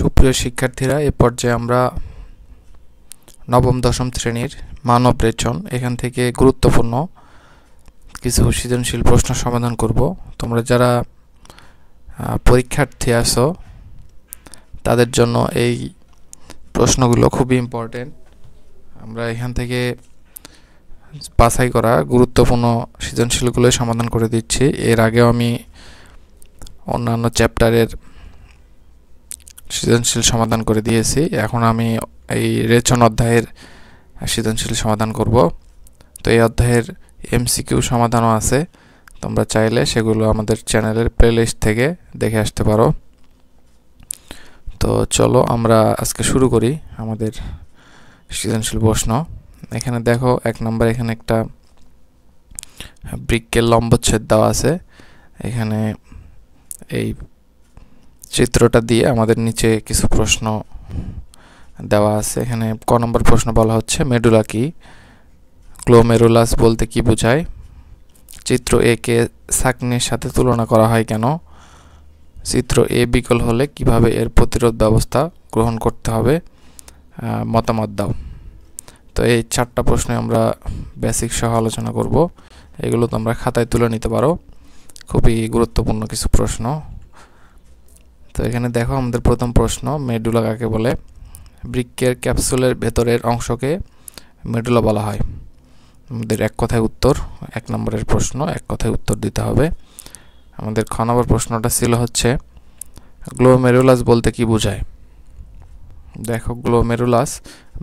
সুপ্রিয় শিক্ষার্থীরা, এ পর্যায়ে আমরা নবম দশম শ্রেণীর মানব রেচন এখান থেকে গুরুত্বপূর্ণ কিছু সৃজনশীল প্রশ্ন সমাধান করব। তোমরা যারা পরীক্ষার্থী আছো তাদের জন্য এই প্রশ্নগুলো খুবই ইম্পর্টেন্ট। আমরা এখান থেকে বাছাই করা গুরুত্বপূর্ণ সৃজনশীলগুলো সমাধান করে দিচ্ছি। এর আগেও আমি অন্যান্য চ্যাপ্টারের সৃজনশীল সমাধান করে দিয়েছি। এখন আমি এই রেচন অধ্যায়ের সৃজনশীল সমাধান করব। তো এই অধ্যায়ের এমসিকিউ সমাধানও আছে, তোমরা চাইলে সেগুলো আমাদের চ্যানেলের প্লেলিস্ট থেকে দেখে আসতে পারো। তো চলো আমরা আজকে শুরু করি আমাদের সৃজনশীল প্রশ্ন। এখানে দেখো 1 নম্বর, এখানে একটা বৃক্কের লম্বচ্ছেদ দেওয়া আছে। এখানে এই চিত্রটা দিয়ে আমাদের নিচে কিছু প্রশ্ন দেওয়া আছে। এখানে ক নম্বর প্রশ্ন বলা হচ্ছে, মেডুলা কি? গ্লোমেরুলাস বলতে কি বোঝায়? চিত্র এ কে সাকনির সাথে তুলনা করা হয় কেন? চিত্র এ বিকল হলে কিভাবে এর প্রতিরোধ ব্যবস্থা গ্রহণ করতে হবে? মতামত দাও। তো এই 4টা প্রশ্নে আমরা বেসিক সহ আলোচনা করব। এগুলো তোমরা খাতায় তুলে নিতে পারো, খুবই গুরুত্বপূর্ণ কিছু প্রশ্ন। তো এখানে দেখো আমাদের প্রথম প্রশ্ন, মেডুলা কাকে বলে? বৃক্কের ক্যাপসুলের ভেতরের অংশকে মেডুলা বলা হয়। আমাদের এক কথায় উত্তর, 1 নম্বরের প্রশ্ন এক কথায় উত্তর দিতে হবে। আমাদের খ নম্বর প্রশ্নটা ছিল হচ্ছে, গ্লোমেরুলাস বলতে কি বোঝায়? দেখো, গ্লোমেরুলাস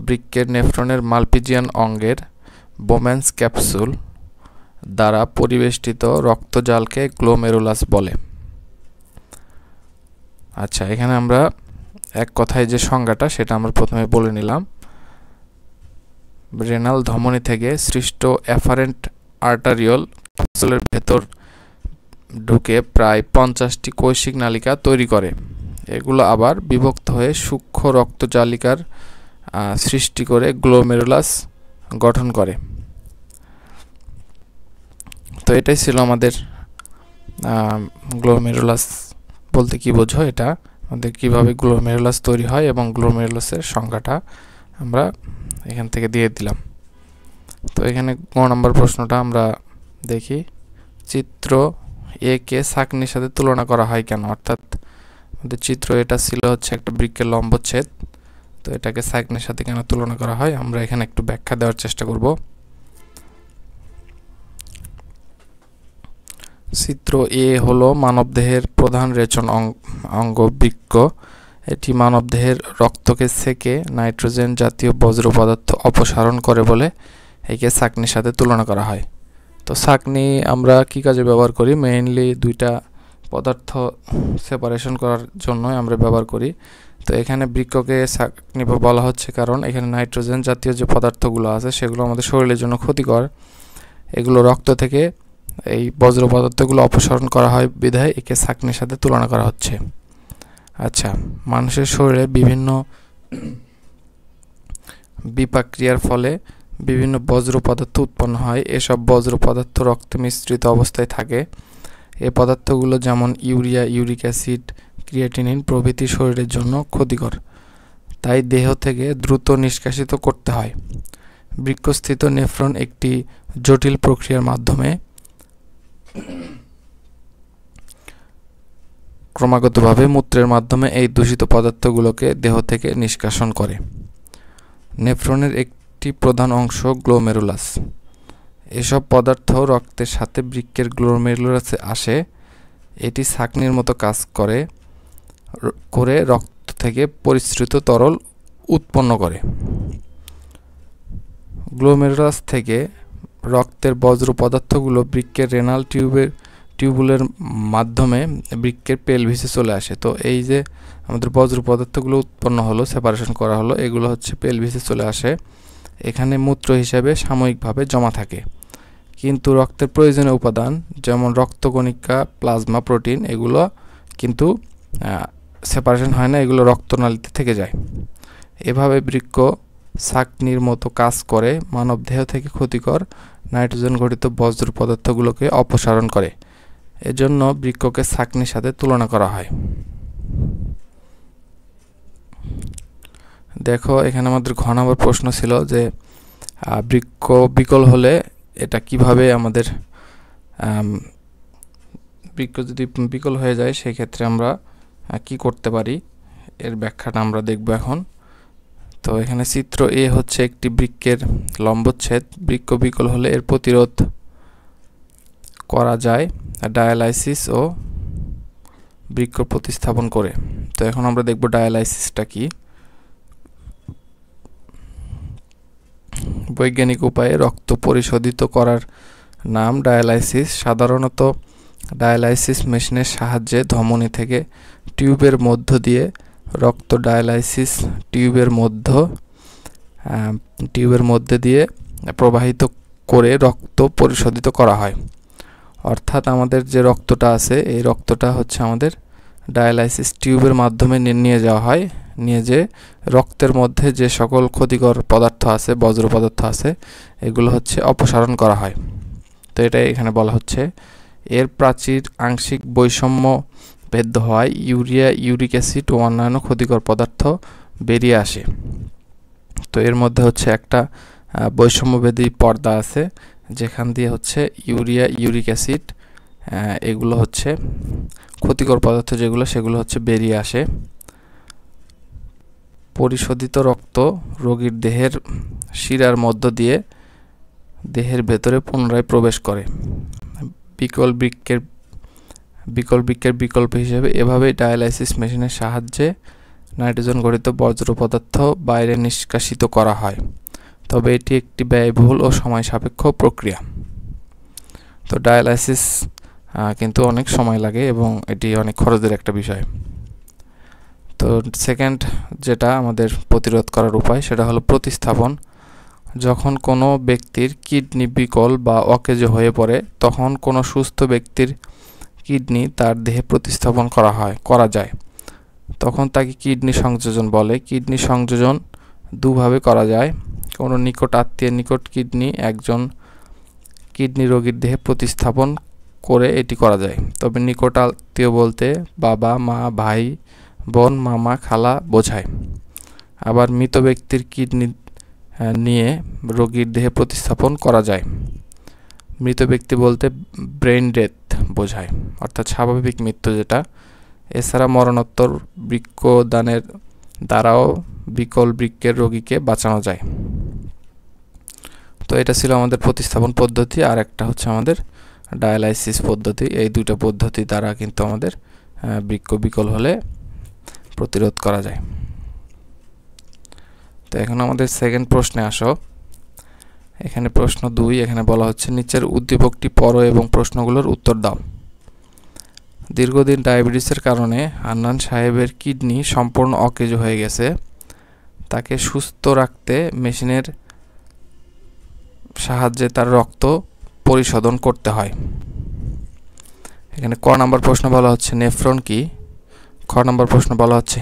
বৃক্কের নেফ্রনের মালপিজিয়ান অঙ্গের বোম্যান্স ক্যাপসুল দ্বারা পরিবেষ্টিত রক্তজালকে গ্লোমেরুলাস বলে। আচ্ছা, এখানে আমরা এক কথায় যে সংজ্ঞাটা সেটা আমরা প্রথমে বলে নিলাম। রেনাল ধমনী থেকে সৃষ্ট অ্যাফারেন্ট আর্টারিওল ক্যাপসুলের ভেতর ঢুকে প্রায় 50টি কৈশিক নালিকা তৈরি করে। এগুলো আবার বিভক্ত হয়ে সূক্ষ্ম রক্তজালিকার সৃষ্টি করে গ্লোমেরুলাস গঠন করে। তো এটাই ছিল আমাদের গ্লোমেরুলাস বলতে কি বোঝো, এটা আমাদের কিভাবে গ্লোমেরুলাস তৈরি হয় এবং গ্লোমেরুলাসের সংজ্ঞাটা আমরা এখান থেকে দিয়ে দিলাম। তো এখানে ক নম্বর প্রশ্নটা আমরা দেখি, চিত্র এ কে সাকনির সাথে তুলনা করা হয় কেন? অর্থাৎ আমাদের চিত্র এটা ছিল হচ্ছে একটা বৃক্কের লম্বচ্ছেদ, তো এটাকে সাকনির সাথে কেন তুলনা করা হয় আমরা এখানে একটু ব্যাখ্যা দেওয়ার চেষ্টা করব। চিত্র এ হলো মানবদেহের প্রধান রেচন অঙ্গ বৃক্ক। এটি মানবদেহের রক্তকে সেকে নাইট্রোজেন জাতীয় বজ্র পদার্থ অপসারণ করে বলে একে সাকনির সাথে তুলনা করা হয়। তো সাকনি আমরা কি কাজে ব্যবহার করি? মেইনলি 2টা পদার্থ সেপারেশন করার জন্যই আমরা ব্যবহার করি। তো এখানে বৃক্ককে সাকনি বলা হচ্ছে কারণ এখানে নাইট্রোজেন জাতীয় যে পদার্থগুলো আছে সেগুলো আমাদের শরীরের জন্য ক্ষতিকর। এগুলো রক্ত থেকে এই বজ্র পদার্থগুলো অপসারণ করা হয় বিধায় একে সাকনির সাথে তুলনা করা হচ্ছে। আচ্ছা, মানুষের শরীরে বিভিন্ন বিপাক্রিয়ার ফলে বিভিন্ন বজ্র পদার্থ উৎপন্ন হয়। এসব বজ্র পদার্থ রক্তে মিশ্রিত অবস্থায় থাকে। এই পদার্থগুলো যেমন ইউরিয়া, ইউরিক অ্যাসিড, ক্রিয়েটিনিন প্রভৃতি শরীরের জন্য ক্ষতিকর, তাই দেহ থেকে দ্রুত নিষ্কাশিত করতে হয়। বৃক্কস্থিত নেফ্রন একটি জটিল প্রক্রিয়ার মাধ্যমে ক্রমাগতভাবে মূত্রের মাধ্যমে এই দূষিত পদার্থগুলোকে দেহ থেকে নিষ্কাশন করে। নেফ্রনের একটি প্রধান অংশ গ্লোমেরুলাস। এসব পদার্থ রক্তের সাথে বৃক্কের গ্লোমেরুলাসে আসে। এটি ছাঁকনির মতো কাজ করে রক্ত থেকে পরিস্রুত তরল উৎপন্ন করে। গ্লোমেরুলাস থেকে রক্তের বজ্র পদার্থগুলো বৃক্কের রেনাল টিউবুলের মাধ্যমে বৃক্কের পেলভিসে চলে আসে। তো এই যে আমাদের বজ্র পদার্থগুলো উৎপন্ন হলো, সেপারেশন করা হলো, এগুলো হচ্ছে পেলভিসে চলে আসে। এখানে মূত্র হিসাবে সাময়িকভাবে জমা থাকে, কিন্তু রক্তের প্রয়োজনীয় উপাদান যেমন রক্তকণিকা, প্লাজমা, প্রোটিন এগুলো কিন্তু সেপারেশন হয় না, এগুলো রক্তনালীতে থেকে যায়। এভাবে বৃক্ক ছাঁকনির মতো কাজ করে মানবদেহ থেকে ক্ষতিকর নাইট্রোজেন ঘটিত বজ্র পদার্থগুলোকে অপসারণ করে। এজন্য বৃক্ককে ছাঁকনির সাথে তুলনা করা হয়। দেখো এখানে আমাদের ঘ নম্বর প্রশ্ন ছিল যে বৃক্ক বিকল হলে এটা কিভাবে আমাদের বৃক্ক যদি বিকল হয়ে যায় সেই ক্ষেত্রে আমরা কি করতে পারি, এর ব্যাখ্যাটা আমরা দেখব এখন। তো এখানে চিত্র এ হচ্ছে একটি বৃক্কের লম্বচ্ছেদ। বৃক্ক বিকল হলে এর প্রতিরোধ করা যায় ডায়ালাইসিস ও বৃক্ক প্রতিস্থাপন করে। তো এখন আমরা দেখব ডায়ালাইসিসটা কি। বৈজ্ঞানিক উপায়ে রক্ত পরিশোধিত করার নাম ডায়ালাইসিস। সাধারণত ডায়ালাইসিস মেশিনের সাহায্যে ধমনী থেকে টিউবের মধ্য দিয়ে রক্ত ডায়ালাইসিস টিউবের মধ্যে দিয়ে প্রবাহিত করে রক্ত পরিশোধিত করা হয়। অর্থাৎ আমাদের যে রক্তটা আছে এই রক্তটা হচ্ছে আমাদের ডায়ালাইসিস টিউবের মাধ্যমে নিয়ে যাওয়া হয়। নিয়ে যে রক্তের মধ্যে যে সকল ক্ষতিকর পদার্থ আছে, বজ্র পদার্থ আছে, এগুলো হচ্ছে অপসারণ করা হয়। তো এটাই এখানে বলা হচ্ছে। এর প্রাচীর আংশিক বৈষম্য ভেদ্য হয়, ইউরিয়া, ইউরিক অ্যাসিড ও অন্যান্য ক্ষতিকর পদার্থ বেরিয়ে আসে। তো এর মধ্যে হচ্ছে একটা বৈষম্যভেদী পর্দা আছে, যেখান দিয়ে হচ্ছে ইউরিয়া, ইউরিক অ্যাসিড এগুলো হচ্ছে ক্ষতিকর পদার্থ যেগুলো, সেগুলো হচ্ছে বেরিয়ে আসে। পরিশোধিত রক্ত রোগীর দেহের শিরার মধ্য দিয়ে দেহের ভেতরে পুনরায় প্রবেশ করে। বিকল বৃক্কের বিকল্প হিসেবে এভাবেই ডায়ালাইসিস মেশিনের সাহায্যে নাইট্রোজেন গঠিত বজ্র পদার্থ বাইরে নিষ্কাশিত করা হয়। তবে এটি একটি ব্যয়বহুল ও সময় সাপেক্ষ প্রক্রিয়া। তো ডায়ালাইসিস কিন্তু অনেক সময় লাগে এবং এটি অনেক খরচের একটা বিষয়। তো সেকেন্ড যেটা আমাদের প্রতিরোধ করার উপায় সেটা হলো প্রতিস্থাপন। যখন কোনো ব্যক্তির কিডনি বিকল বা অকেজো হয়ে পড়ে তখন কোনো সুস্থ ব্যক্তির কিডনি তার দেহে প্রতিস্থাপন করা যায়। তখন তাকে কিডনি সংযোজন বলে। কিডনি সংযোজন দুভাবে করা যায়। কোনো নিকট আত্মীয়ের নিকট একজন কিডনি রোগীর দেহে প্রতিস্থাপন করে এটি করা যায়। তবে নিকট আত্মীয় বলতে বাবা, মা, ভাই, বোন, মামা, খালা বোঝায়। আবার মৃত ব্যক্তির কিডনি নিয়ে রোগীর দেহে প্রতিস্থাপন করা যায়। মৃত ব্যক্তি বলতে ব্রেন ডেথ বোঝায়, অর্থাৎ স্বাভাবিক মৃত্যু যেটা। এছাড়া মরণোত্তর বৃক্কদানের দ্বারাও বিকল বৃক্কের রোগীকে বাঁচানো যায়। তো এটা ছিল আমাদের প্রতিস্থাপন পদ্ধতি, আর একটা হচ্ছে আমাদের ডায়ালাইসিস পদ্ধতি। এই দুটো পদ্ধতি দ্বারা কিন্তু আমাদের বৃক্ক বিকল হলে প্রতিরোধ করা যায়। তো এখন আমাদের সেকেন্ড প্রশ্নে আসো। এখানে প্রশ্ন 2, এখানে বলা হচ্ছে নিচের উদ্দীপকটি পড়ো এবং প্রশ্নগুলোর উত্তর দাও। দীর্ঘদিন ডায়াবেটিসের কারণে হান্নান সাহেবের কিডনি সম্পূর্ণ অকেজো হয়ে গেছে। তাকে সুস্থ রাখতে মেশিনের সাহায্যে তার রক্ত পরিশোধন করতে হয়। এখানে ক নম্বর প্রশ্ন বলা হচ্ছে নেফ্রন কি। খ নম্বর প্রশ্ন বলা হচ্ছে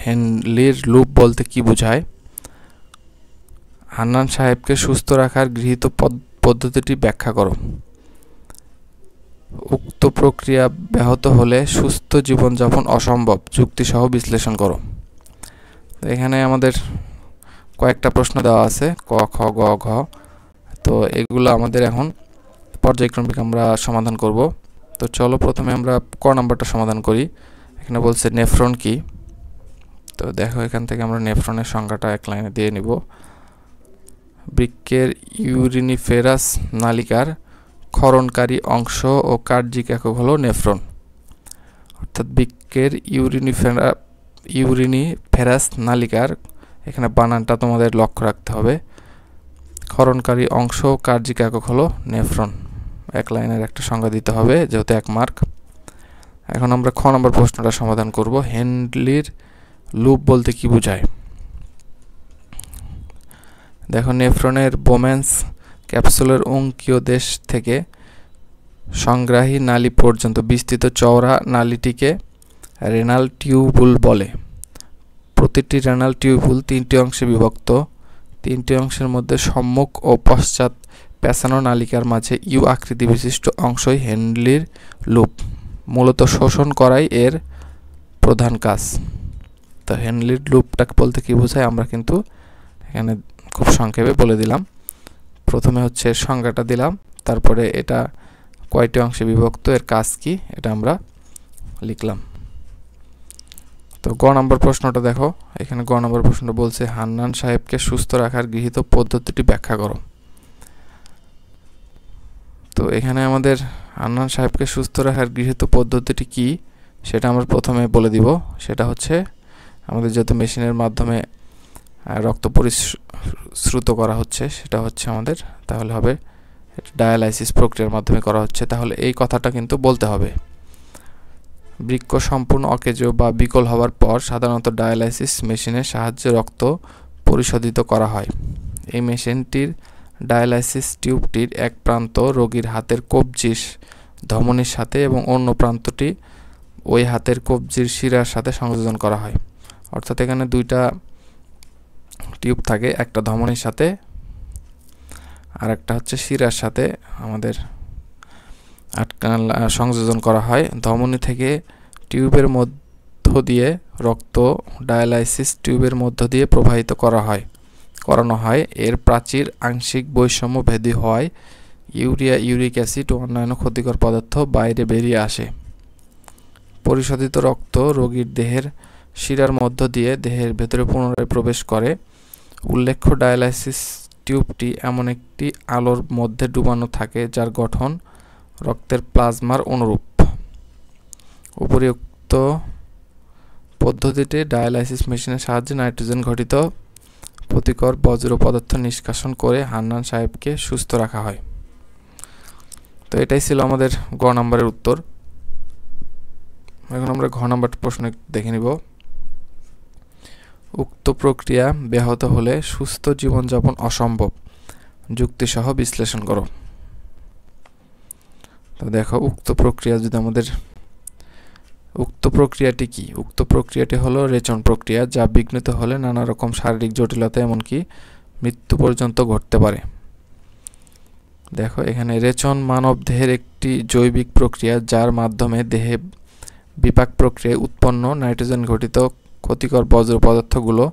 হেনলির লুপ বলতে কি বোঝায়। হান্নান সাহেবকে সুস্থ রাখার গৃহীত পদ্ধতিটি ব্যাখ্যা করো। উক্ত প্রক্রিয়া ব্যাহত হলে সুস্থ জীবনযাপন অসম্ভব, যুক্তিসহ বিশ্লেষণ করো। এখানে আমাদের কয়েকটা প্রশ্ন দেওয়া আছে, ক, খ, গ, ঘ। তো এগুলো আমাদের এখন পর্যায়ক্রমিক আমরা সমাধান করব। তো চলো প্রথমে আমরা ক নাম্বারটা সমাধান করি। এখানে বলছে নেফ্রন কি। তো দেখো এখান থেকে আমরা নেফ্রনের সংজ্ঞাটা এক লাইনে দিয়ে নিব। বৃক্কের ইউরিনিফেরাস নালিকার ক্ষরণকারী অংশ ও কার্যিক একক হলো নেফ্রন। অর্থাৎ বৃক্কের ইউরিনিফেরাস নালিকার, এখানে বানানটা তোমাদের লক্ষ্য রাখতে হবে, ক্ষরণকারী অংশ ও কার্যিক একক হলো নেফ্রন। এক লাইনের একটা সংজ্ঞা দিতে হবে, যেহেতু 1 মার্ক। এখন আমরা খ নম্বর প্রশ্নটা সমাধান করব। হেনলির লুপ বলতে কি বোঝায়। দেখো নেফ্রনের বোম্যান্স ক্যাপসুলের অঙ্কীয় দেশ থেকে সংগ্রাহী নালী পর্যন্ত বিস্তৃত চওড়া নালীটিকে রেনাল টিউবুল বলে। প্রতিটি রেনাল টিউবুল 3টি অংশে বিভক্ত। 3টি অংশের মধ্যে সম্মুখ ও পশ্চাৎ পেঁচানো নালিকার মাঝে ইউ আকৃতি বিশিষ্ট অংশই হেনলির লুপ। মূলত শোষণ করাই এর প্রধান কাজ। তো হেনরির লুপটা বলতে কি বোঝায় আমরা কিন্তু এখানে খুব সংক্ষেপে বলে দিলাম। প্রথমে হচ্ছে সংজ্ঞাটা দিলাম, তারপরে এটা কয়টি অংশে বিভক্ত, এর কাজ কি, এটা আমরা লিখলাম। তো গ নম্বর প্রশ্নটা দেখো, এখানে গ নম্বর প্রশ্নটা বলছে হান্নান সাহেবকে সুস্থ রাখার গৃহীত পদ্ধতিটি ব্যাখ্যা করো। তো এখানে আমাদের হান্নান সাহেবকে সুস্থ রাখার গৃহীত পদ্ধতিটি কি সেটা আমরা প্রথমে বলে দিব। সেটা হচ্ছে আমাদের যেহেতু মেশিনের মাধ্যমে রক্ত পরিশ্রুত করা হচ্ছে, সেটা হচ্ছে আমাদের তাহলে হবে ডায়ালাইসিস প্রক্রিয়ার মাধ্যমে করা হচ্ছে। তাহলে এই কথাটা কিন্তু বলতে হবে। বৃক্ক সম্পূর্ণ অকেজ বা বিকল হওয়ার পর সাধারণত ডায়ালাইসিস মেশিনের সাহায্যে রক্ত পরিশোধিত করা হয়। এই মেশিনটির ডায়ালাইসিস টিউবটির এক প্রান্ত রোগীর হাতের কবজির ধমনীর সাথে এবং অন্য প্রান্তটি ওই হাতের কবজির শিরার সাথে সংযোজন করা হয়। অর্থাৎ এখানে দুইটা টিউব থাকে, একটা ধমনীর সাথে আর একটা হচ্ছে শিরার সাথে আমাদের সংযোজন করা হয়। ধমনী থেকে টিউবের মধ্য দিয়ে রক্ত ডায়ালাইসিস টিউবের মধ্য দিয়ে প্রবাহিত করানো হয়। এর প্রাচীর আংশিক বৈষম্য ভেদী হওয়ায় ইউরিয়া, ইউরিক অ্যাসিড ও অন্যান্য ক্ষতিকর পদার্থ বাইরে বেরিয়ে আসে। পরিশোধিত রক্ত রোগীর দেহের শিরার মধ্য দিয়ে দেহের ভেতরে পুনরায় প্রবেশ করে। উল্লেখ্য ডায়ালাইসিস টিউবটি এমন একটি আলোর মধ্যে ডুবানো থাকে যার গঠন রক্তের প্লাজমার অনুরূপ। উপরিউক্ত পদ্ধতিতে ডায়ালাইসিস মেশিনের সাহায্যে নাইট্রোজেন ঘটিত ক্ষতিকর বজ্র পদার্থ নিষ্কাশন করে হান্নান সাহেবকে সুস্থ রাখা হয়। তো এটাই ছিল আমাদের গ নম্বরের উত্তর। এখন আমরা ঘ নম্বর প্রশ্ন দেখে নিব। উক্ত প্রক্রিয়া ব্যাহত হলে সুস্থ জীবনযাপন অসম্ভব, যুক্তিসহ বিশ্লেষণ করো। তো দেখো, উক্ত প্রক্রিয়াটি কি? উক্ত প্রক্রিয়াটি হলো রেচন প্রক্রিয়া, যা বিঘ্নিত হলে নানা রকম শারীরিক জটিলতা এমনকি মৃত্যু পর্যন্ত ঘটতে পারে। দেখো, এখানে রেচন মানব দেহের একটি জৈবিক প্রক্রিয়া যার মাধ্যমে দেহে বিপাক প্রক্রিয়ায় উৎপন্ন নাইট্রোজেন ঘটিত ক্ষতিকর বজ্র পদার্থগুলো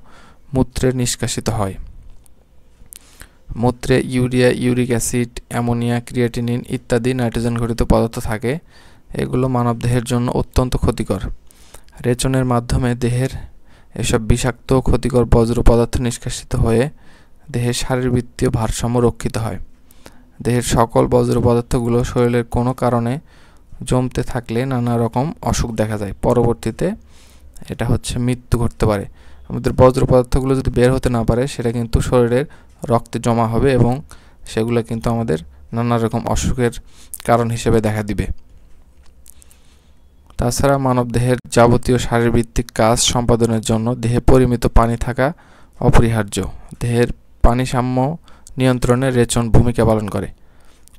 মূত্রে নিষ্কাশিত হয়। মূত্রে urea, uric acid, ammonia, creatinine ইত্যাদি নাইট্রোজেন ঘটিত পদার্থ থাকে। এগুলো মানবদেহের জন্য অত্যন্ত ক্ষতিকর। রেচনের মাধ্যমে দেহের এসব বিষাক্ত ক্ষতিকর বজ্র পদার্থ নিষ্কাশিত হয়ে দেহের শারীরবৃত্তীয় ভারসাম্য রক্ষিত হয়। দেহের সকল বজ্র পদার্থগুলো শরীরের কোনো কারণে জমতে থাকলে নানা রকম অসুখ দেখা যায়। পরবর্তীতে এটা হচ্ছে মৃত্যু ঘটতে পারে। আমাদের বজ্র পদার্থগুলো যদি বের হতে না পারে, সেটা কিন্তু শরীরের রক্তে জমা হবে এবং সেগুলো কিন্তু আমাদের নানা রকম অসুখের কারণ হিসেবে দেখা দিবে। তাছাড়া মানবদেহের যাবতীয় শারীরবৃত্তিক কাজ সম্পাদনের জন্য দেহে পরিমিত পানি থাকা অপরিহার্য। দেহের পানি সাম্য নিয়ন্ত্রণে রেচন ভূমিকা পালন করে।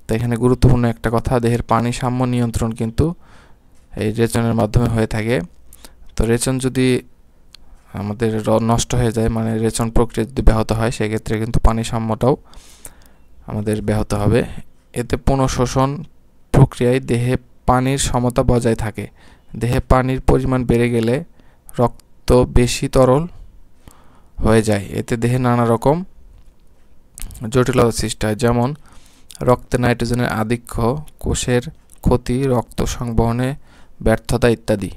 তো এখানে গুরুত্বপূর্ণ একটা কথা, দেহের পানি সাম্য নিয়ন্ত্রণ কিন্তু এই রেচনের মাধ্যমে হয়ে থাকে। তো রেচন যদি আমাদের নষ্ট হয়ে যায়, মানে রেচন প্রক্রিয়া যদি ব্যাহত হয়, সেক্ষেত্রে কিন্তু পানি সাম্যটাও আমাদের ব্যাহত হবে। এতে পুনঃশোষণ প্রক্রিয়ায় দেহে পানির সমতা বজায় থাকে। দেহে পানির পরিমাণ বেড়ে গেলে রক্ত বেশি তরল হয়ে যায়। এতে দেহে নানা রকম জটিলতা সৃষ্টি হয়, যেমন রক্তে নাইট্রোজেনের আধিক্য, কোষের ক্ষতি, রক্ত সংবহনে ব্যর্থতা ইত্যাদি।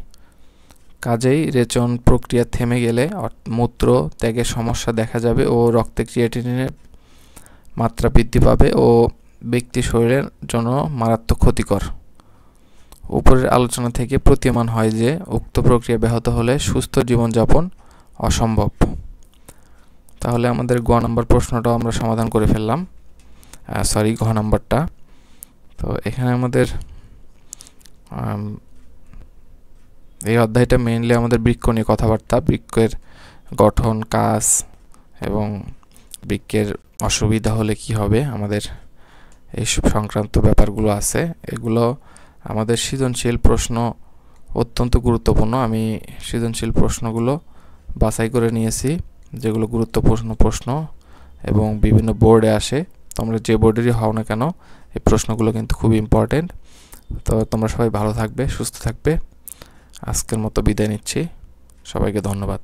কাজেই রেচন প্রক্রিয়া থেমে গেলে মূত্র ত্যাগের সমস্যা দেখা যাবে ও রক্তে ক্রিয়েটিনিনের মাত্রা বৃদ্ধি পাবে ও ব্যক্তি শরীরের জন্য মারাত্মক ক্ষতিকর। উপরের আলোচনা থেকে প্রতীয়মান হয় যে উক্ত প্রক্রিয়া ব্যাহত হলে সুস্থ জীবনযাপন অসম্ভব। তাহলে আমাদের গ নম্বর প্রশ্নটাও আমরা সমাধান করে ফেললাম, ঘ নম্বরটা। তো এখানে আমাদের এই অধ্যায়টা মেইনলি আমাদের বৃক্ক নিয়ে কথাবার্তা, বৃক্কের গঠন, কাজ এবং বৃক্কের অসুবিধা হলে কি হবে, আমাদের এইসব সংক্রান্ত ব্যাপারগুলো আছে। এগুলো আমাদের সৃজনশীল প্রশ্ন অত্যন্ত গুরুত্বপূর্ণ। আমি সৃজনশীল প্রশ্নগুলো বাছাই করে নিয়েছি, যেগুলো গুরুত্বপূর্ণ প্রশ্ন এবং বিভিন্ন বোর্ডে আসে। তোমরা যে বোর্ডেরই হও না কেন, এই প্রশ্নগুলো কিন্তু খুব ইম্পর্টেন্ট। তো তোমরা সবাই ভালো থাকবে, সুস্থ থাকবে। আজকের মতো বিদায় নিচ্ছি, সবাইকে ধন্যবাদ।